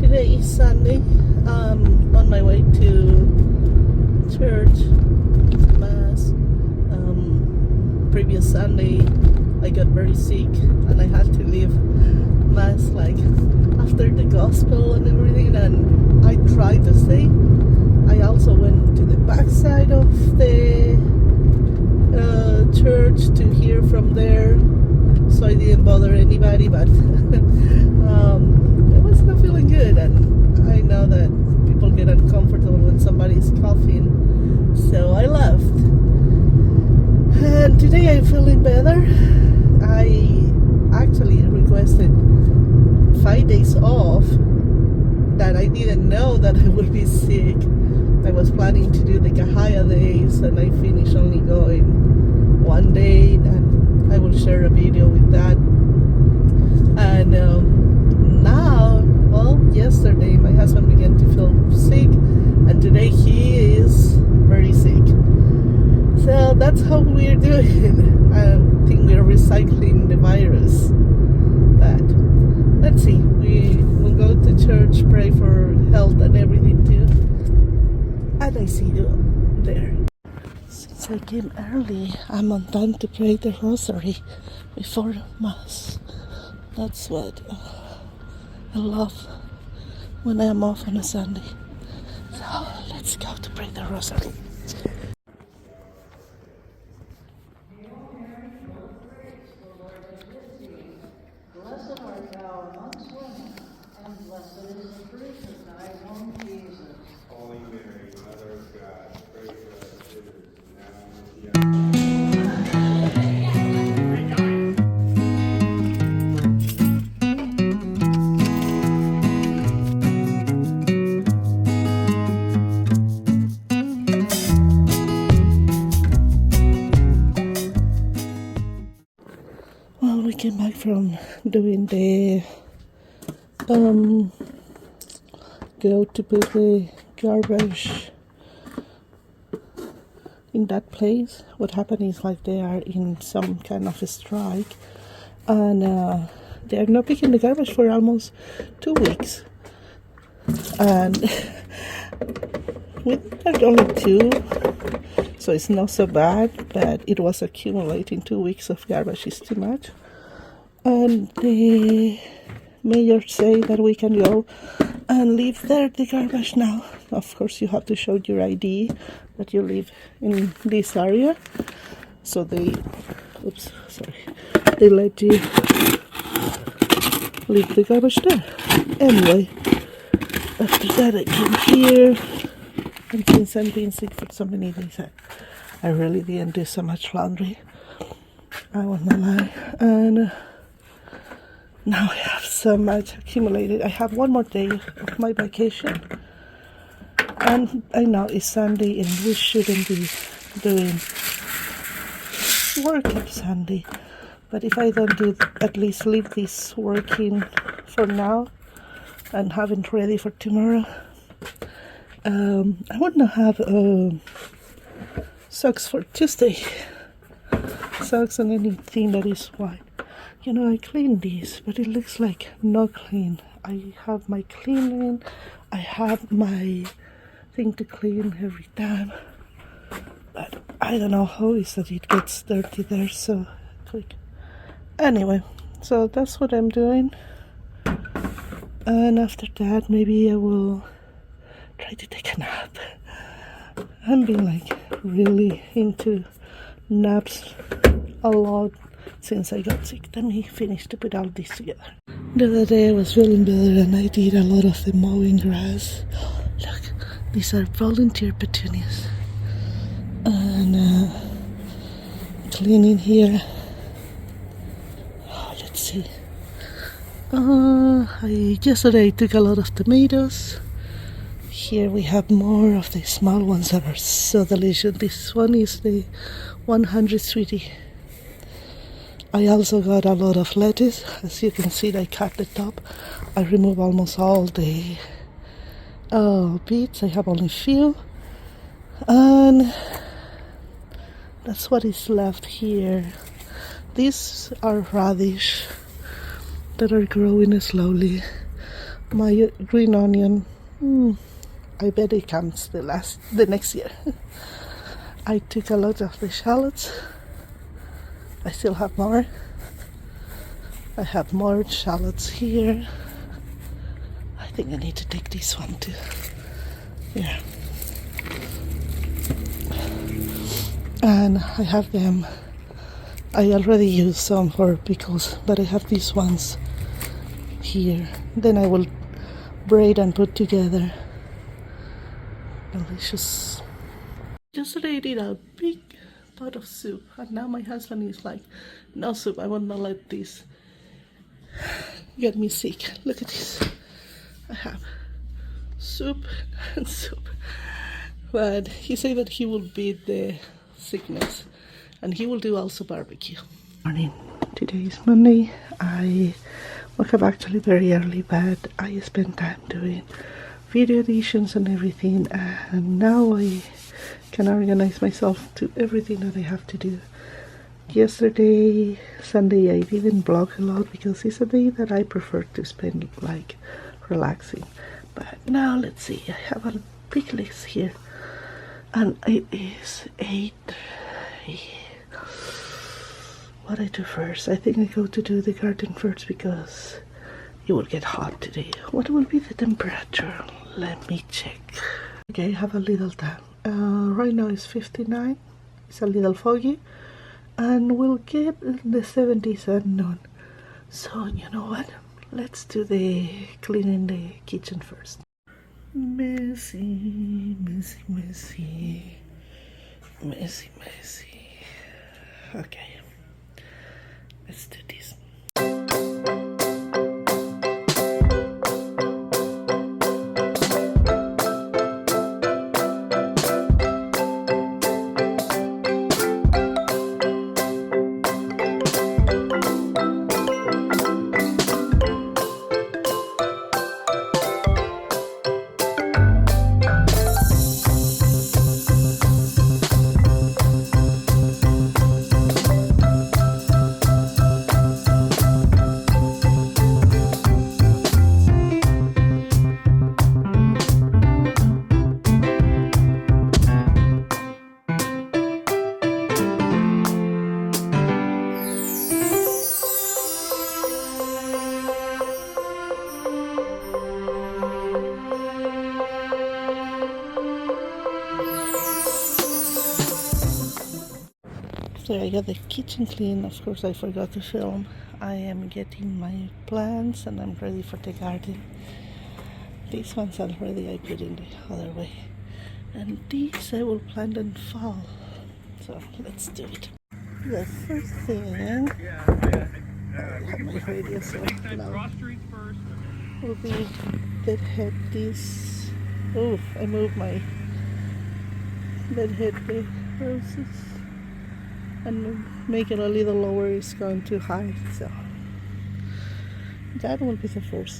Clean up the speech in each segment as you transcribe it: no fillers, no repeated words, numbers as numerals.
Today is Sunday. On my way to church, mass. Previous Sunday, I got very sick and I had to leave mass like after the gospel and everything. And I tried to stay. I also went to the backside of the church to hear from there, so I didn't bother anybody. But I was not feeling good, and I know that people get uncomfortable when somebody's coughing, so I left. And today I'm feeling better. I actually requested 5 days off that I didn't know that I would be sick. I was planning to do the Kahaya days, and I finished only going one day, and I will share a video with that. And now, well, yesterday my husband began to feel sick, and today he is very sick. So that's how we're doing. I think we're recycling the virus. But let's see. We will go to church, pray for health and everything too. And I see you there. Since I came early, I'm on time to pray the rosary before Mass. That's what I love when I am off on a Sunday. So let's go to pray the rosary. Blessed art thou amongst women, and blessed is the fruit of thy womb, Jesus. Holy Mary, Mother of God, pray for us sinners, now and at the hour. Well, we came back from doing the go to put the garbage in that place. What happened is like they are in some kind of a strike, and they are not picking the garbage for almost 2 weeks. And there's only two, so it's not so bad, but it was accumulating. 2 weeks of garbage is too much. And the mayor say that we can go and leave there the garbage now. Of course, you have to show your ID that you live in this area. So they let you leave the garbage there. Anyway, after that I came here, and since I'm being sick for so many days, I really didn't do so much laundry. I will not lie. And now I have so much accumulated. I have one more day of my vacation. And I know it's Sunday and we shouldn't be doing work on Sunday. But if I don't do, at least leave this working for now and have it ready for tomorrow. I want to have socks for Tuesday. Socks and anything that is white. You know, I cleaned this, but it looks like not clean. I have my cleaning, I have my thing to clean every time. But I don't know how is that it gets dirty there so quick. Anyway, so that's what I'm doing. And after that, maybe I will try to take a nap. I'm being like really into naps a lot since I got sick. Let me finish to put all this together. The other day I was feeling better and I did a lot of the mowing grass. Look, these are volunteer petunias. And cleaning here. Oh, let's see. Yesterday I took a lot of tomatoes. Here we have more of the small ones that are so delicious. This one is the 100 sweetie. I also got a lot of lettuce. As you can see, I cut the top. I remove almost all the beets. I have only few. And that's what is left here. These are radish that are growing slowly. My green onion, I bet it comes the next year. I took a lot of the shallots. I still have more. I have more shallots here. I think I need to take this one too. Yeah. And I have them. I already used some for pickles, but I have these ones here. Then I will braid and put together. Delicious. Yesterday I did a big pot of soup, and now my husband is like, no soup, I will not let this get me sick. Look at this. I have soup and soup. But he said that he will beat the sickness, and he will do also barbecue. Morning. Today is Monday. I woke up actually very early, but I spent time doing video editions and everything, and now I can organize myself to everything that I have to do. Yesterday, Sunday, I didn't vlog a lot because it's a day that I prefer to spend like relaxing. But now let's see, I have a big list here, and it is 8. What I do first? I think I go to do the garden first because it will get hot today. What will be the temperature? Let me check. Okay, I have a little time. Right now it's 59. It's a little foggy, and we'll get in the 70s at noon. So you know what? Let's do the cleaning the kitchen first. Messy, messy, messy, messy, messy. Okay, let's do this. So I got the kitchen clean. Of course, I forgot to film. I am getting my plants and I'm ready for the garden. These ones already I put in the other way. And these I will plant in fall. So let's do it. The first thing, my radio so loud, will be deadhead these. Oh, I moved my deadhead the roses. And make it a little lower, it's going too high, so that will be the first.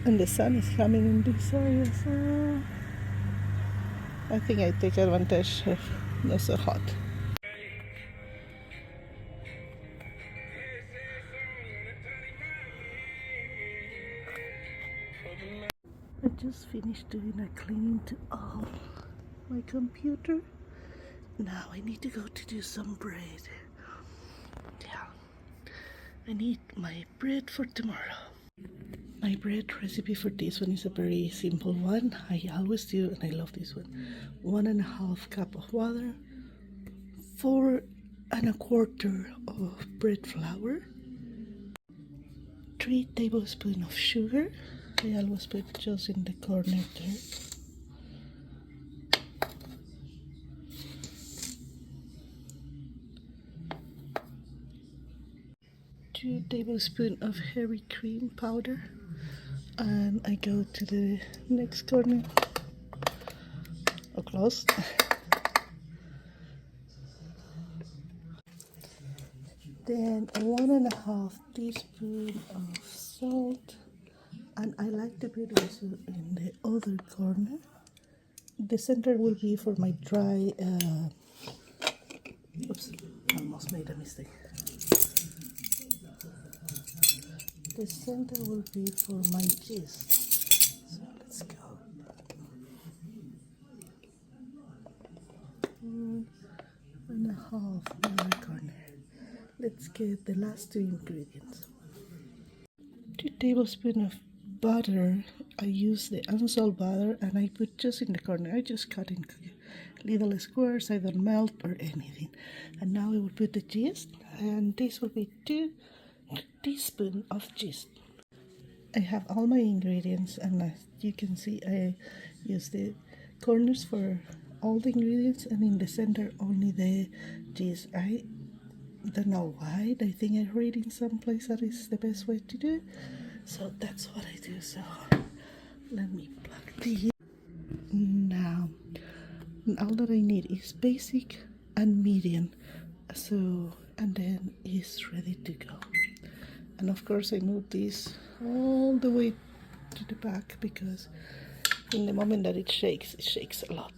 And the sun is coming in this area, so I think I take advantage of not so hot. I just finished doing a cleaning to all my computer. Now I need to go to do some bread. Yeah, I need my bread for tomorrow. My bread recipe for this one is a very simple one. I always do, and I love this one. 1.5 cups of water, 4 1/4 of bread flour, 3 tablespoons of sugar. I always put just in the corner there. 2 tablespoons of heavy cream powder, and I go to the next corner or close. Then 1.5 teaspoons of salt, and I like to put also in the other corner. The center will be for my dry. Oops, I almost made a mistake. the center will be for my cheese. So let's go. 1.5 in the corner. Let's get the last two ingredients. 2 tablespoons of butter. I use the unsalt butter and I put just in the corner. I just cut in little squares. I don't melt or anything. And now I will put the cheese, and this will be 2 teaspoons of cheese. I have all my ingredients, and as you can see, I use the corners for all the ingredients, and in the center only the cheese. I don't know why. I think I read in some place that is the best way to do, so that's what I do. So let me plug these. Now all that I need is basic and medium, so and then it's ready to go. And of course I move this all the way to the back because in the moment that it shakes a lot.